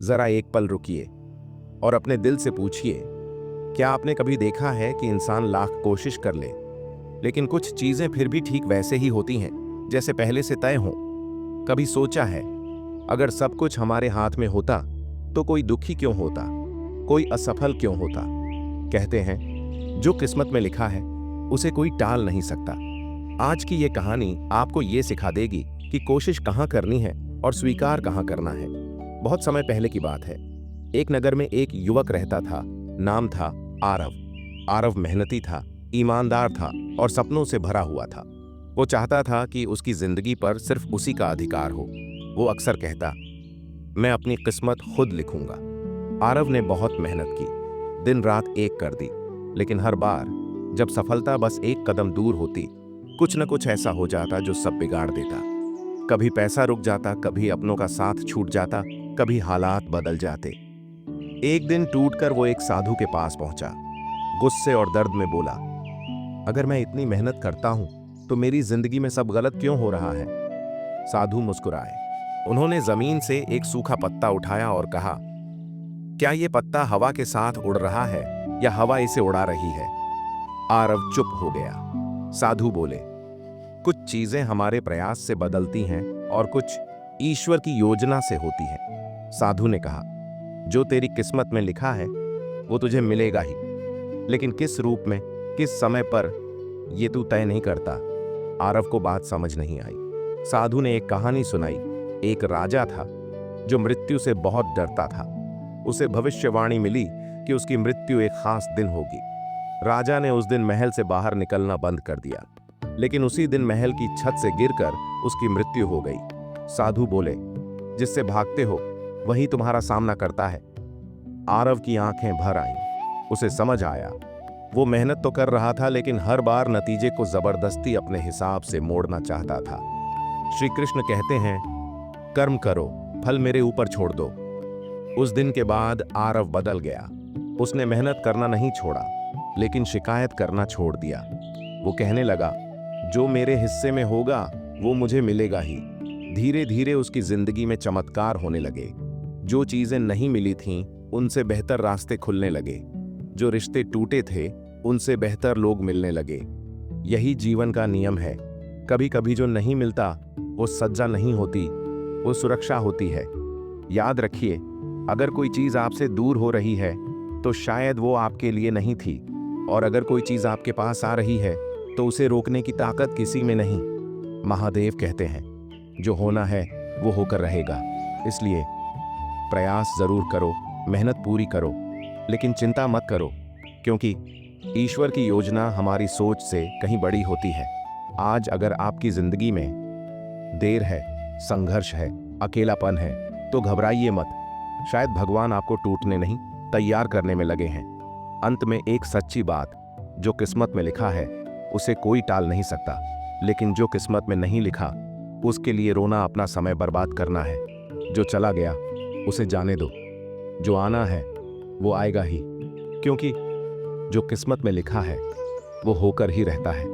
जरा एक पल रुकिए और अपने दिल से पूछिए, क्या आपने कभी देखा है कि इंसान लाख कोशिश कर ले, लेकिन कुछ चीजें फिर भी ठीक वैसे ही होती हैं जैसे पहले से तय हों? कभी सोचा है, अगर सब कुछ हमारे हाथ में होता तो कोई दुखी क्यों होता, कोई असफल क्यों होता? कहते हैं, जो किस्मत में लिखा है उसे कोई टाल नहीं सकता। आज की ये कहानी आपको ये सिखा देगी कि कोशिश कहाँ करनी है और स्वीकार कहाँ करना है। बहुत समय पहले की बात है। एक नगर में एक युवक रहता था। नाम था आरव। आरव मेहनती था, ईमानदार था और सपनों से भरा हुआ था। वो चाहता था कि उसकी जिंदगी पर सिर्फ उसी का अधिकार हो। वो अक्सर कहता, मैं अपनी किस्मत खुद लिखूंगा। आरव ने बहुत मेहनत की, दिन रात एक कर दी, लेकिन हर बार जब सफलता बस एक कदम दूर होती, कुछ न कुछ ऐसा हो जाता जो सब बिगाड़ देता। कभी पैसा रुक जाता, कभी अपनों का साथ छूट जाता, कभी हालात बदल जाते। एक दिन टूटकर वो एक साधु के पास पहुंचा। गुस्से और दर्द में बोला, अगर मैं इतनी मेहनत करता हूं तो मेरी जिंदगी में सब गलत क्यों हो रहा है? साधु मुस्कुराए। उन्होंने जमीन से एक सूखा पत्ता उठाया और कहा, क्या ये पत्ता हवा के साथ उड़ रहा है या हवा इसे उड़ा रही है? आरव चुप हो गया। साधु बोले, कुछ चीजें हमारे प्रयास से बदलती हैं और कुछ ईश्वर की योजना से होती हैं। साधु ने कहा, जो तेरी किस्मत में लिखा है वो तुझे मिलेगा ही, लेकिन किस रूप में, किस समय पर, ये तू तय नहीं करता। आरव को बात समझ नहीं आई। साधु ने एक कहानी सुनाई। एक राजा था जो मृत्यु से बहुत डरता था। उसे भविष्यवाणी मिली कि उसकी मृत्यु एक खास दिन होगी। राजा ने उस दिन महल से बाहर निकलना बंद कर दिया, लेकिन उसी दिन महल की छत से गिरकर उसकी मृत्यु हो गई। साधु बोले, जिससे भागते हो वही तुम्हारा सामना करता है। आरव की आंखें भर आईं। उसे समझ आया, वो मेहनत तो कर रहा था, लेकिन हर बार नतीजे को जबरदस्ती अपने हिसाब से मोड़ना चाहता था। श्री कृष्ण कहते हैं, कर्म करो, फल मेरे ऊपर छोड़ दो। उस दिन के बाद आरव बदल गया। उसने मेहनत करना नहीं छोड़ा, लेकिन शिकायत करना छोड़ दिया। वो कहने लगा, जो मेरे हिस्से में होगा वो मुझे मिलेगा ही। धीरे धीरे उसकी जिंदगी में चमत्कार होने लगे। जो चीजें नहीं मिली थीं, उनसे बेहतर रास्ते खुलने लगे। जो रिश्ते टूटे थे, उनसे बेहतर लोग मिलने लगे। यही जीवन का नियम है। कभी कभी जो नहीं मिलता वो सज्जा नहीं होती, वो सुरक्षा होती है। याद रखिए, अगर कोई चीज आपसे दूर हो रही है तो शायद वो आपके लिए नहीं थी, और अगर कोई चीज आपके पास आ रही है तो उसे रोकने की ताकत किसी में नहीं। महादेव कहते हैं, जो होना है वो होकर रहेगा। इसलिए प्रयास जरूर करो, मेहनत पूरी करो, लेकिन चिंता मत करो, क्योंकि ईश्वर की योजना हमारी सोच से कहीं बड़ी होती है। आज अगर आपकी जिंदगी में देर है, संघर्ष है, अकेलापन है, तो घबराइए मत। शायद भगवान आपको टूटने नहीं, तैयार करने में लगे हैं। अंत में एक सच्ची बात, जो किस्मत में लिखा है उसे कोई टाल नहीं सकता, लेकिन जो किस्मत में नहीं लिखा उसके लिए रोना अपना समय बर्बाद करना है। जो चला गया उसे जाने दो, जो आना है वो आएगा ही, क्योंकि जो किस्मत में लिखा है वो होकर ही रहता है।